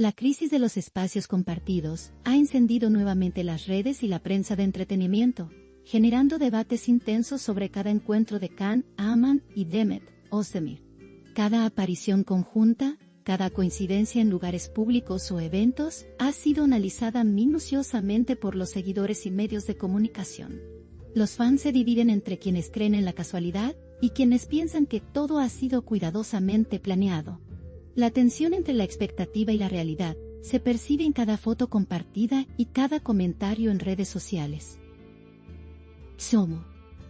La crisis de los espacios compartidos ha encendido nuevamente las redes y la prensa de entretenimiento, generando debates intensos sobre cada encuentro de Can, Aman y Demet Özdemir. Cada aparición conjunta, cada coincidencia en lugares públicos o eventos, ha sido analizada minuciosamente por los seguidores y medios de comunicación. Los fans se dividen entre quienes creen en la casualidad y quienes piensan que todo ha sido cuidadosamente planeado. La tensión entre la expectativa y la realidad se percibe en cada foto compartida y cada comentario en redes sociales.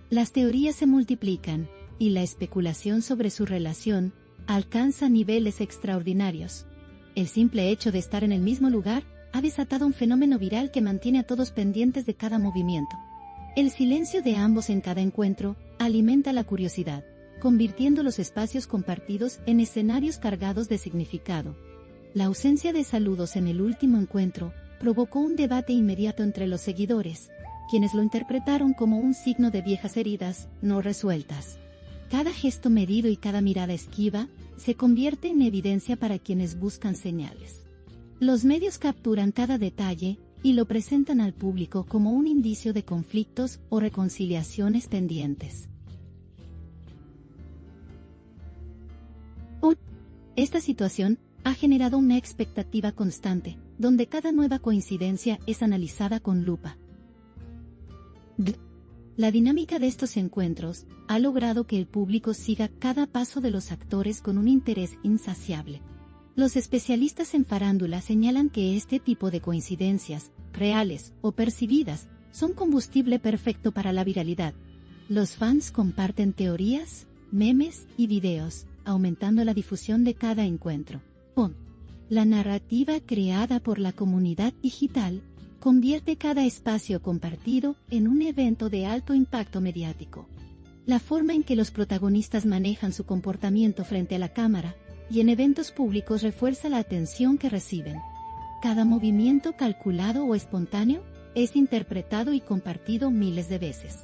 Las teorías se multiplican, y la especulación sobre su relación alcanza niveles extraordinarios. El simple hecho de estar en el mismo lugar ha desatado un fenómeno viral que mantiene a todos pendientes de cada movimiento. El silencio de ambos en cada encuentro alimenta la curiosidad, convirtiendo los espacios compartidos en escenarios cargados de significado. La ausencia de saludos en el último encuentro provocó un debate inmediato entre los seguidores, quienes lo interpretaron como un signo de viejas heridas no resueltas. Cada gesto medido y cada mirada esquiva se convierte en evidencia para quienes buscan señales. Los medios capturan cada detalle y lo presentan al público como un indicio de conflictos o reconciliaciones pendientes. Esta situación ha generado una expectativa constante, donde cada nueva coincidencia es analizada con lupa. La dinámica de estos encuentros ha logrado que el público siga cada paso de los actores con un interés insaciable. Los especialistas en farándula señalan que este tipo de coincidencias, reales o percibidas, son combustible perfecto para la viralidad. Los fans comparten teorías, memes y videos, aumentando la difusión de cada encuentro. La narrativa creada por la comunidad digital convierte cada espacio compartido en un evento de alto impacto mediático. La forma en que los protagonistas manejan su comportamiento frente a la cámara y en eventos públicos refuerza la atención que reciben. Cada movimiento calculado o espontáneo es interpretado y compartido miles de veces.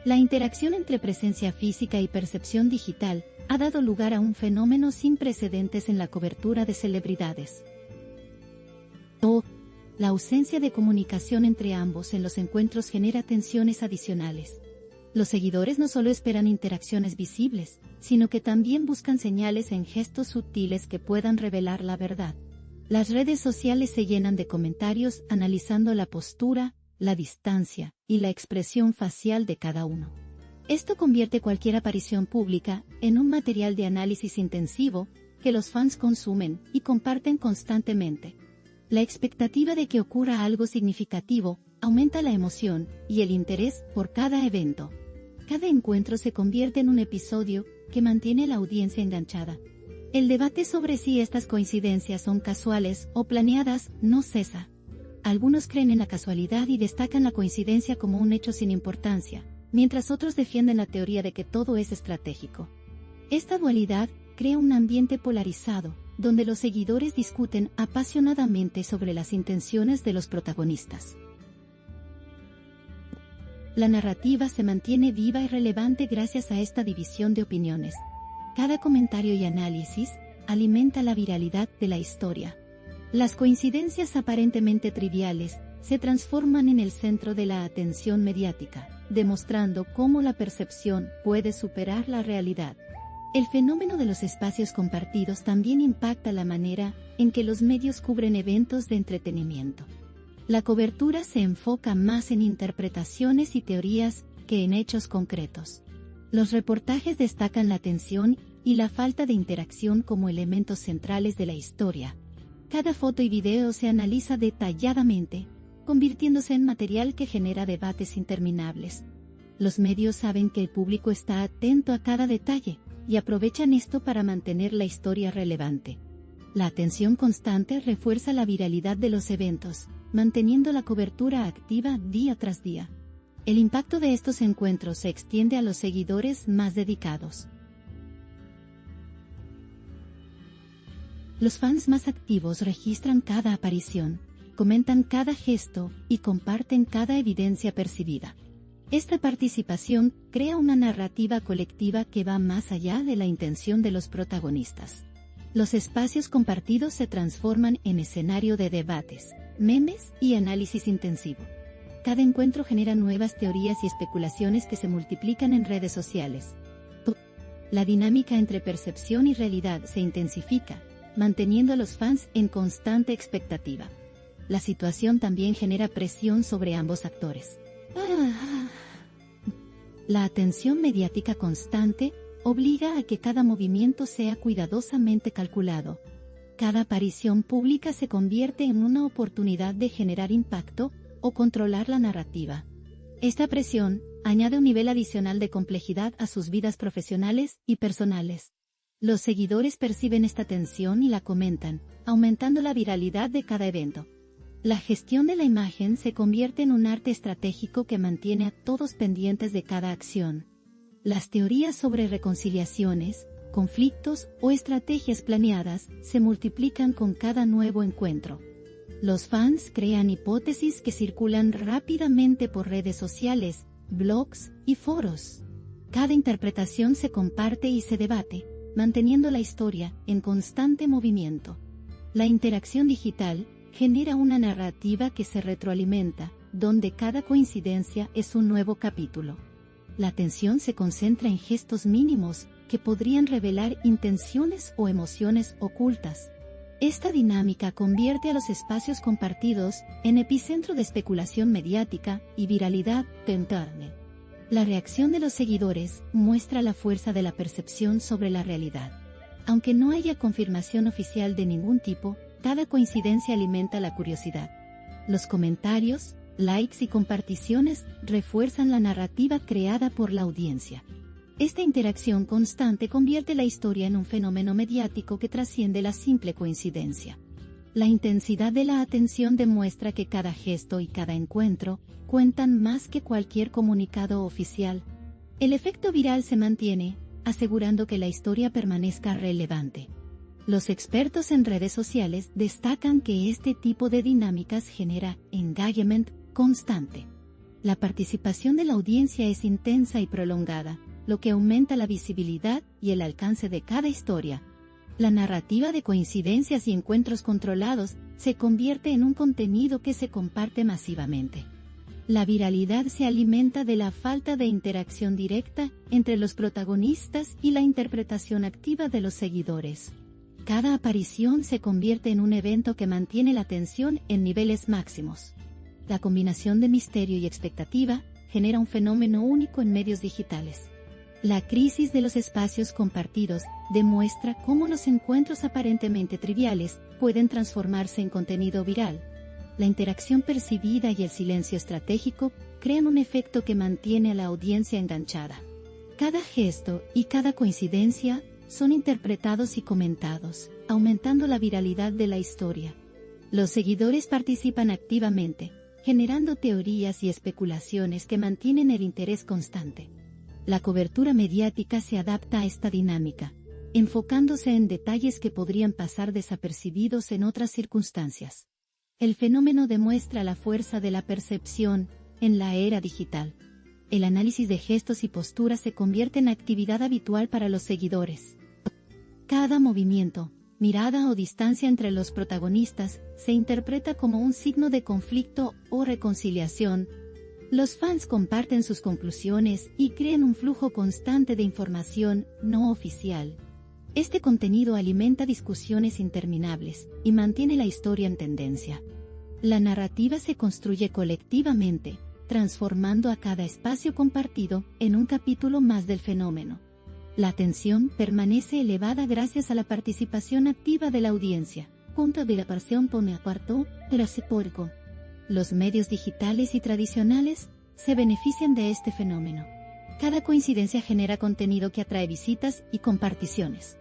La interacción entre presencia física y percepción digital ha dado lugar a un fenómeno sin precedentes en la cobertura de celebridades. La ausencia de comunicación entre ambos en los encuentros genera tensiones adicionales. Los seguidores no solo esperan interacciones visibles, sino que también buscan señales en gestos sutiles que puedan revelar la verdad. Las redes sociales se llenan de comentarios analizando la postura, la distancia y la expresión facial de cada uno. Esto convierte cualquier aparición pública en un material de análisis intensivo que los fans consumen y comparten constantemente. La expectativa de que ocurra algo significativo aumenta la emoción y el interés por cada evento. Cada encuentro se convierte en un episodio que mantiene a la audiencia enganchada. El debate sobre si estas coincidencias son casuales o planeadas no cesa. Algunos creen en la casualidad y destacan la coincidencia como un hecho sin importancia, mientras otros defienden la teoría de que todo es estratégico. Esta dualidad crea un ambiente polarizado, donde los seguidores discuten apasionadamente sobre las intenciones de los protagonistas. La narrativa se mantiene viva y relevante gracias a esta división de opiniones. Cada comentario y análisis alimenta la viralidad de la historia. Las coincidencias aparentemente triviales se transforman en el centro de la atención mediática, demostrando cómo la percepción puede superar la realidad. El fenómeno de los espacios compartidos también impacta la manera en que los medios cubren eventos de entretenimiento. La cobertura se enfoca más en interpretaciones y teorías que en hechos concretos. Los reportajes destacan la tensión y la falta de interacción como elementos centrales de la historia. Cada foto y video se analiza detalladamente, convirtiéndose en material que genera debates interminables. Los medios saben que el público está atento a cada detalle, y aprovechan esto para mantener la historia relevante. La atención constante refuerza la viralidad de los eventos, manteniendo la cobertura activa día tras día. El impacto de estos encuentros se extiende a los seguidores más dedicados. Los fans más activos registran cada aparición, comentan cada gesto y comparten cada evidencia percibida. Esta participación crea una narrativa colectiva que va más allá de la intención de los protagonistas. Los espacios compartidos se transforman en escenario de debates, memes y análisis intensivo. Cada encuentro genera nuevas teorías y especulaciones que se multiplican en redes sociales. La dinámica entre percepción y realidad se intensifica, manteniendo a los fans en constante expectativa. La situación también genera presión sobre ambos actores. La atención mediática constante obliga a que cada movimiento sea cuidadosamente calculado. Cada aparición pública se convierte en una oportunidad de generar impacto o controlar la narrativa. Esta presión añade un nivel adicional de complejidad a sus vidas profesionales y personales. Los seguidores perciben esta tensión y la comentan, aumentando la viralidad de cada evento. La gestión de la imagen se convierte en un arte estratégico que mantiene a todos pendientes de cada acción. Las teorías sobre reconciliaciones, conflictos o estrategias planeadas se multiplican con cada nuevo encuentro. Los fans crean hipótesis que circulan rápidamente por redes sociales, blogs y foros. Cada interpretación se comparte y se debate, manteniendo la historia en constante movimiento. La interacción digital genera una narrativa que se retroalimenta, donde cada coincidencia es un nuevo capítulo. La atención se concentra en gestos mínimos que podrían revelar intenciones o emociones ocultas. Esta dinámica convierte a los espacios compartidos en epicentro de especulación mediática y viralidad de Internet. La reacción de los seguidores muestra la fuerza de la percepción sobre la realidad. Aunque no haya confirmación oficial de ningún tipo, cada coincidencia alimenta la curiosidad. Los comentarios, likes y comparticiones refuerzan la narrativa creada por la audiencia. Esta interacción constante convierte la historia en un fenómeno mediático que trasciende la simple coincidencia. La intensidad de la atención demuestra que cada gesto y cada encuentro cuentan más que cualquier comunicado oficial. El efecto viral se mantiene, asegurando que la historia permanezca relevante. Los expertos en redes sociales destacan que este tipo de dinámicas genera engagement constante. La participación de la audiencia es intensa y prolongada, lo que aumenta la visibilidad y el alcance de cada historia. La narrativa de coincidencias y encuentros controlados se convierte en un contenido que se comparte masivamente. La viralidad se alimenta de la falta de interacción directa entre los protagonistas y la interpretación activa de los seguidores. Cada aparición se convierte en un evento que mantiene la atención en niveles máximos. La combinación de misterio y expectativa genera un fenómeno único en medios digitales. La crisis de los espacios compartidos demuestra cómo los encuentros aparentemente triviales pueden transformarse en contenido viral. La interacción percibida y el silencio estratégico crean un efecto que mantiene a la audiencia enganchada. Cada gesto y cada coincidencia son interpretados y comentados, aumentando la viralidad de la historia. Los seguidores participan activamente, generando teorías y especulaciones que mantienen el interés constante. La cobertura mediática se adapta a esta dinámica, enfocándose en detalles que podrían pasar desapercibidos en otras circunstancias. El fenómeno demuestra la fuerza de la percepción en la era digital. El análisis de gestos y posturas se convierte en actividad habitual para los seguidores. Cada movimiento, mirada o distancia entre los protagonistas se interpreta como un signo de conflicto o reconciliación. Los fans comparten sus conclusiones y crean un flujo constante de información no oficial. Este contenido alimenta discusiones interminables y mantiene la historia en tendencia. La narrativa se construye colectivamente, transformando a cada espacio compartido en un capítulo más del fenómeno. La atención permanece elevada gracias a la participación activa de la audiencia. Punto de la pasión pone apartó, recíproco. Los medios digitales y tradicionales se benefician de este fenómeno. Cada coincidencia genera contenido que atrae visitas y comparticiones.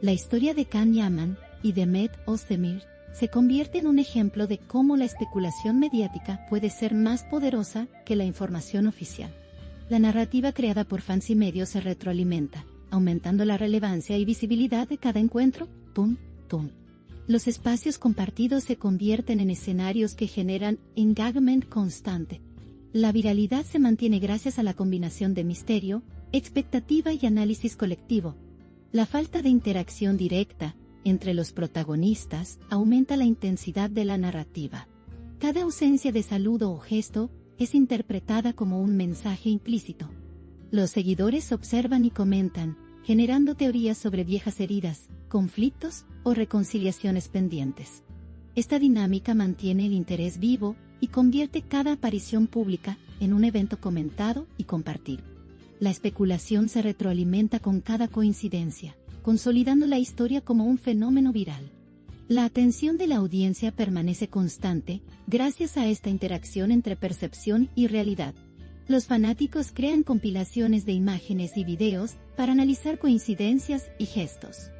La historia de Can Yaman y de Mehmet Özdemir se convierte en un ejemplo de cómo la especulación mediática puede ser más poderosa que la información oficial. La narrativa creada por fans y medios se retroalimenta, aumentando la relevancia y visibilidad de cada encuentro. Los espacios compartidos se convierten en escenarios que generan engagement constante. La viralidad se mantiene gracias a la combinación de misterio, Expectativa y análisis colectivo. La falta de interacción directa entre los protagonistas aumenta la intensidad de la narrativa. Cada ausencia de saludo o gesto es interpretada como un mensaje implícito. Los seguidores observan y comentan, generando teorías sobre viejas heridas, conflictos o reconciliaciones pendientes. Esta dinámica mantiene el interés vivo y convierte cada aparición pública en un evento comentado y compartido. La especulación se retroalimenta con cada coincidencia, consolidando la historia como un fenómeno viral. La atención de la audiencia permanece constante gracias a esta interacción entre percepción y realidad. Los fanáticos crean compilaciones de imágenes y videos para analizar coincidencias y gestos.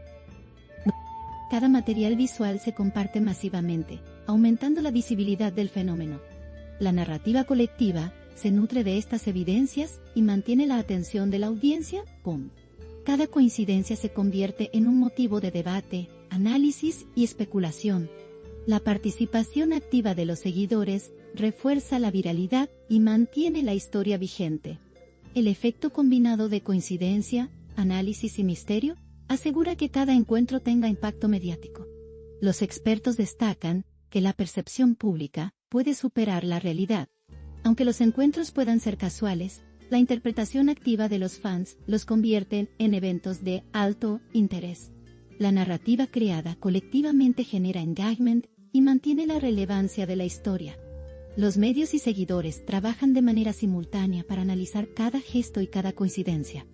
Cada material visual se comparte masivamente, aumentando la visibilidad del fenómeno. La narrativa colectiva se nutre de estas evidencias y mantiene la atención de la audiencia. Cada coincidencia se convierte en un motivo de debate, análisis y especulación. La participación activa de los seguidores refuerza la viralidad y mantiene la historia vigente. El efecto combinado de coincidencia, análisis y misterio asegura que cada encuentro tenga impacto mediático. Los expertos destacan que la percepción pública puede superar la realidad. Aunque los encuentros puedan ser casuales, la interpretación activa de los fans los convierte en eventos de alto interés. La narrativa creada colectivamente genera engagement y mantiene la relevancia de la historia. Los medios y seguidores trabajan de manera simultánea para analizar cada gesto y cada coincidencia.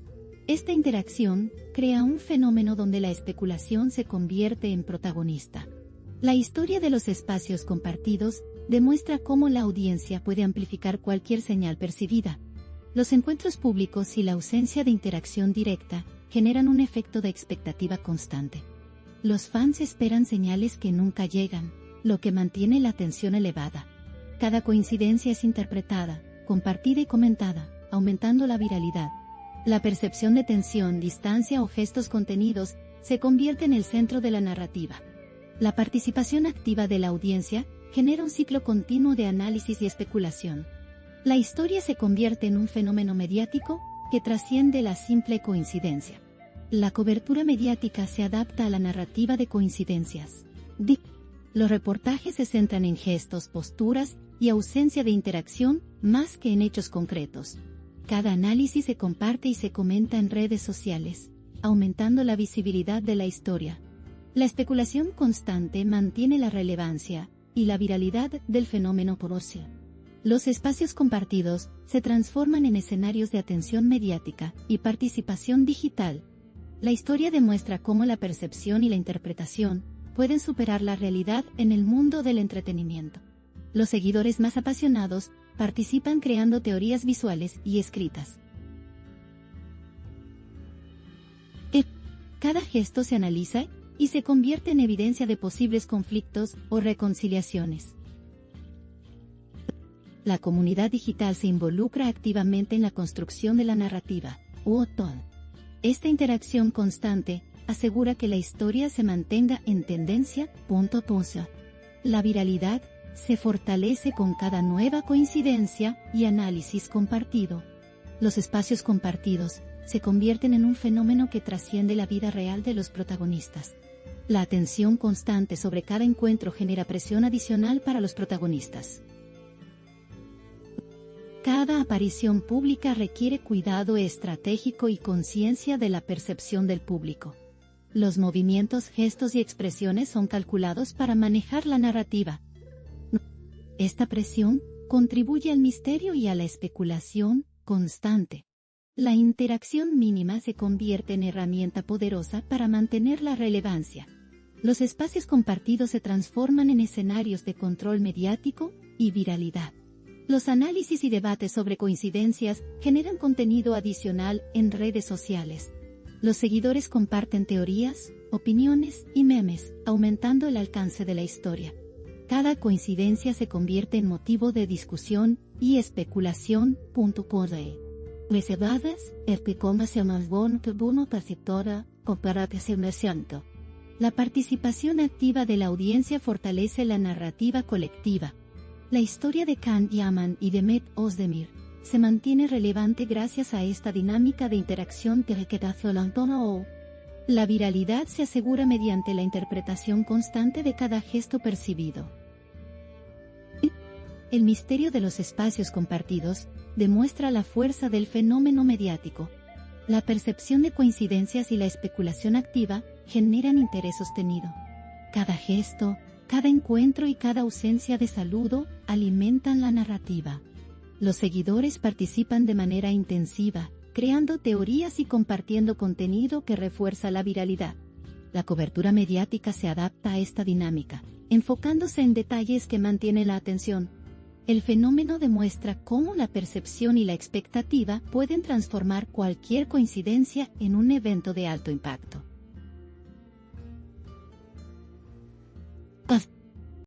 Esta interacción crea un fenómeno donde la especulación se convierte en protagonista. La historia de los espacios compartidos demuestra cómo la audiencia puede amplificar cualquier señal percibida. Los encuentros públicos y la ausencia de interacción directa generan un efecto de expectativa constante. Los fans esperan señales que nunca llegan, lo que mantiene la atención elevada. Cada coincidencia es interpretada, compartida y comentada, aumentando la viralidad. La percepción de tensión, distancia o gestos contenidos se convierte en el centro de la narrativa. La participación activa de la audiencia genera un ciclo continuo de análisis y especulación. La historia se convierte en un fenómeno mediático que trasciende la simple coincidencia. La cobertura mediática se adapta a la narrativa de coincidencias. Los reportajes se centran en gestos, posturas y ausencia de interacción más que en hechos concretos. Cada análisis se comparte y se comenta en redes sociales, aumentando la visibilidad de la historia. La especulación constante mantiene la relevancia y la viralidad del fenómeno por ocio. Los espacios compartidos se transforman en escenarios de atención mediática y participación digital. La historia demuestra cómo la percepción y la interpretación pueden superar la realidad en el mundo del entretenimiento. Los seguidores más apasionados participan creando teorías visuales y escritas. Cada gesto se analiza y se convierte en evidencia de posibles conflictos o reconciliaciones. La comunidad digital se involucra activamente en la construcción de la narrativa, Esta interacción constante asegura que la historia se mantenga en tendencia. La viralidad se fortalece con cada nueva coincidencia y análisis compartido. Los espacios compartidos se convierten en un fenómeno que trasciende la vida real de los protagonistas. La atención constante sobre cada encuentro genera presión adicional para los protagonistas. Cada aparición pública requiere cuidado estratégico y conciencia de la percepción del público. Los movimientos, gestos y expresiones son calculados para manejar la narrativa. Esta presión contribuye al misterio y a la especulación constante. La interacción mínima se convierte en herramienta poderosa para mantener la relevancia. Los espacios compartidos se transforman en escenarios de control mediático y viralidad. Los análisis y debates sobre coincidencias generan contenido adicional en redes sociales. Los seguidores comparten teorías, opiniones y memes, aumentando el alcance de la historia. Cada coincidencia se convierte en motivo de discusión y especulación. Reservadas, perceptora, La participación activa de la audiencia fortalece la narrativa colectiva. La historia de Can Yaman y de Mehmet Özdemir se mantiene relevante gracias a esta dinámica de interacción o. La viralidad se asegura mediante la interpretación constante de cada gesto percibido. El misterio de los espacios compartidos demuestra la fuerza del fenómeno mediático. La percepción de coincidencias y la especulación activa generan interés sostenido. Cada gesto, cada encuentro y cada ausencia de saludo alimentan la narrativa. Los seguidores participan de manera intensiva, creando teorías y compartiendo contenido que refuerza la viralidad. La cobertura mediática se adapta a esta dinámica, enfocándose en detalles que mantienen la atención. El fenómeno demuestra cómo la percepción y la expectativa pueden transformar cualquier coincidencia en un evento de alto impacto.